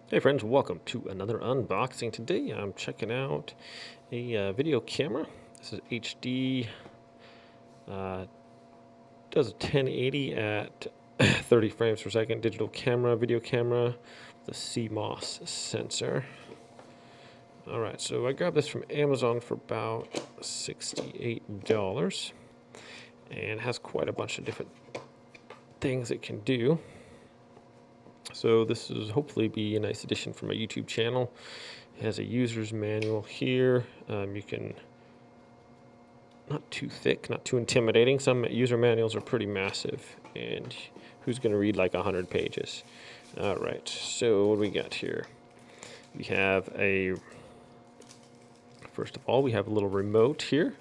Hey friends, welcome to another unboxing. Today I'm checking out a video camera. This is HD, does a 1080 at 30 frames per second digital camera, video camera with a CMOS sensor. Alright, so I grabbed this from Amazon for about $68 and has quite a bunch of different things it can do. So this is hopefully be a nice addition for my YouTube channel. It has a user's manual here. You can, not too thick, not too intimidating. Some user manuals are pretty massive, and who's going to read like 100 pages? All right, so what do we got here? We have first of all, we have a little remote here.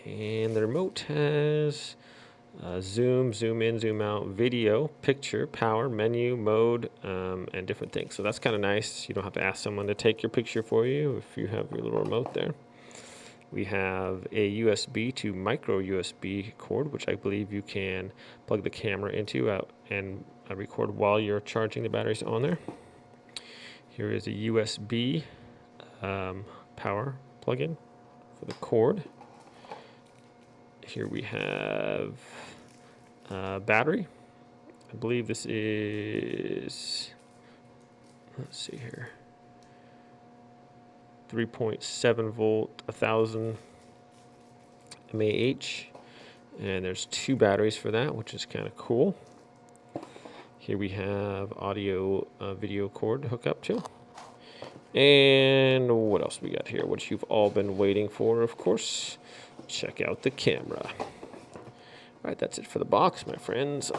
And the remote has zoom in, zoom out, video, picture, power, menu, mode, and different things. So that's kind of nice. You don't have to ask someone to take your picture for you if you have your little remote there. We have a USB to micro USB cord, which I believe you can plug the camera into and record while you're charging the batteries on there. Here is a USB power plug-in for the cord. Here we have battery. I believe this is, let's see here, 3.7 volt, 1000 mAh, and there's two batteries for that, which is kind of cool. Here we have audio video cord to hook up to. And what else we got here, which you've all been waiting for, of course. Check out the camera. All right, that's it for the box, my friends.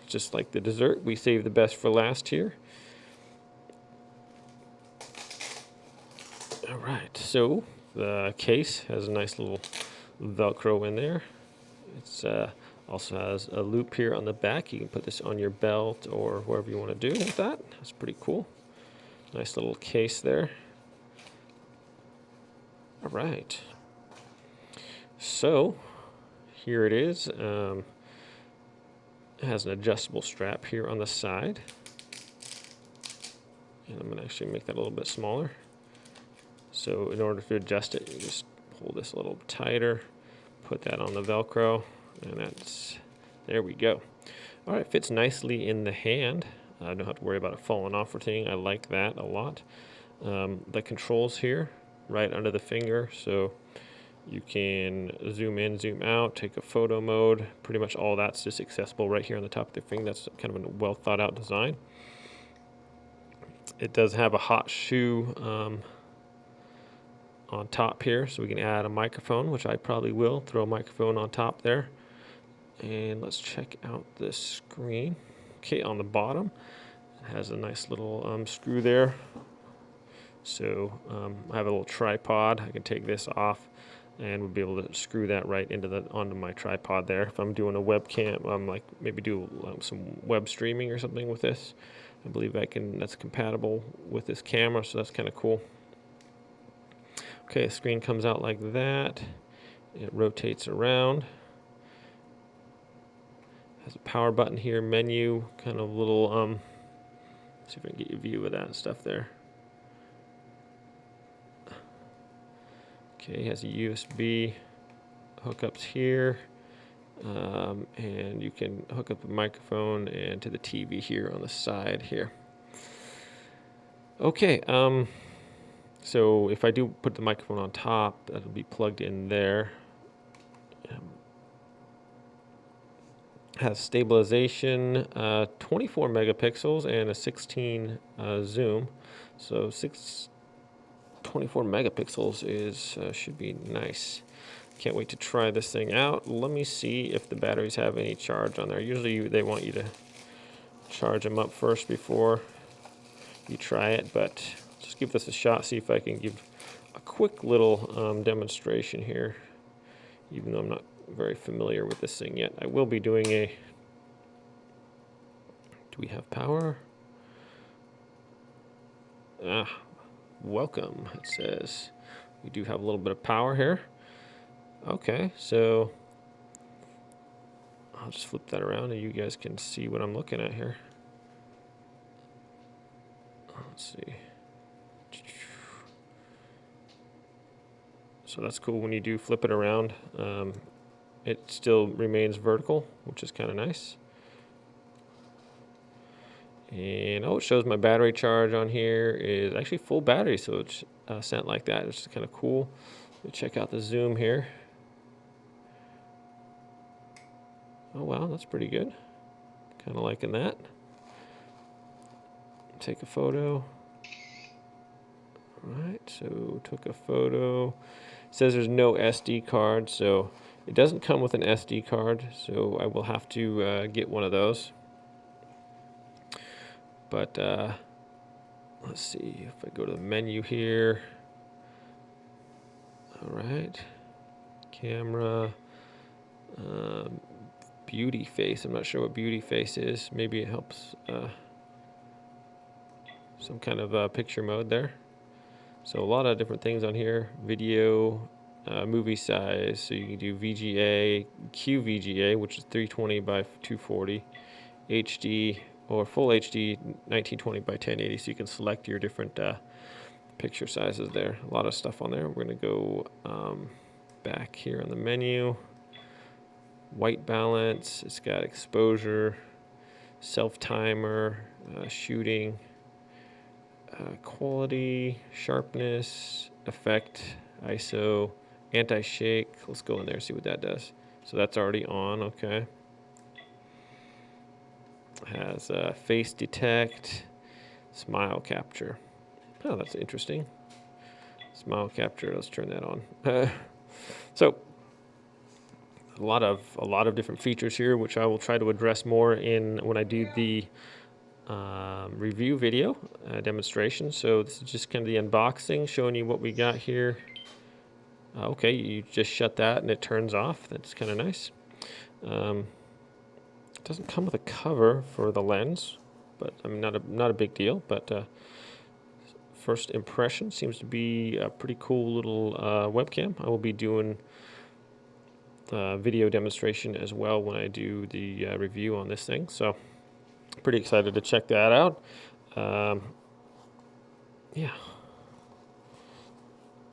Just like the dessert, we saved the best for last here. All right, so the case has a nice little Velcro in there. It's also has a loop here on the back. You can put this on your belt or wherever you want to do with that. That's pretty cool. Nice little case there. All right. So here it is. It has an adjustable strap here on the side. And I'm going to actually make that a little bit smaller. So in order to adjust it, you just pull this a little tighter, put that on the Velcro, and there we go. All right, fits nicely in the hand. I don't have to worry about it falling off or anything. I like that a lot. The controls here, right under the finger, so you can zoom in, zoom out, take a photo mode. Pretty much all that's just accessible right here on the top of the finger. That's kind of a well thought out design. It does have a hot shoe on top here, so we can add a microphone, which I probably will. Throw a microphone on top there. And let's check out this screen. Okay, on the bottom, it has a nice little screw there. So I have a little tripod. I can take this off and we'll be able to screw that right onto my tripod there. If I'm doing a webcam, like maybe do some web streaming or something with this, I believe that's compatible with this camera, so that's kind of cool. Okay, the screen comes out like that. It rotates around. Has a power button here, menu, kind of little, see if I can get you a view of that stuff there. Okay, it has a USB hookups here, and you can hook up the microphone and to the TV here on the side here. Okay, so if I do put the microphone on top, that'll be plugged in there. Has stabilization, 24 megapixels and a 16 zoom. So 24 megapixels should be nice. Can't wait to try this thing out. Let me see if the batteries have any charge on there. Usually they want you to charge them up first before you try it, but just give this a shot, see if I can give a quick little demonstration here, even though I'm not very familiar with this thing yet. I will be doing do we have power? Welcome, it says. We do have a little bit of power here. Okay, so I'll just flip that around and you guys can see what I'm looking at here. Let's see. So that's cool. When you do flip it around, it still remains vertical, which is kind of nice. And it shows my battery charge on here is actually full battery, so it's sent like that. It's kind of cool. Let me check out the zoom here. Oh wow, that's pretty good. Kind of liking that. Take a photo. All right, so took a photo. It says there's no SD card, so it doesn't come with an SD card, so I will have to get one of those. But let's see if I go to the menu here. All right, camera, beauty face. I'm not sure what beauty face is. Maybe it helps some kind of picture mode there. So a lot of different things on here. Video, movie size. So you can do VGA, QVGA, which is 320 by 240, HD, or full HD 1920 by 1080. So you can select your different picture sizes there. A lot of stuff on there. We're going to go back here on the menu. White balance. It's got exposure, self timer, shooting, quality, sharpness, effect, ISO, anti-shake. Let's go in there and see what that does. So that's already on. Okay. Has face detect, smile capture. Oh, that's interesting. Smile capture. Let's turn that on. So a lot of different features here, which I will try to address more in when I do the review video demonstration. So this is just kind of the unboxing, showing you what we got here. Okay, you just shut that and it turns off. That's kind of nice. It doesn't come with a cover for the lens, but I mean not a big deal. But first impression seems to be a pretty cool little webcam. I will be doing video demonstration as well when I do the review on this thing. So pretty excited to check that out. Yeah.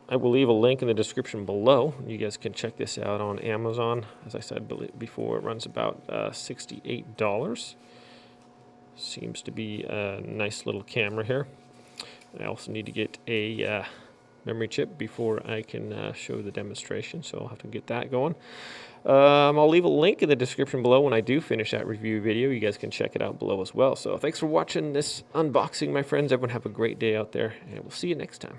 I will leave a link in the description below. You guys can check this out on Amazon. As I said before, it runs about $68. Seems to be a nice little camera here. I also need to get a memory chip before I can show the demonstration, so I'll have to get that going. I'll leave a link in the description below when I do finish that review video. You guys can check it out below as well. So thanks for watching this unboxing, my friends. Everyone have a great day out there, and we'll see you next time.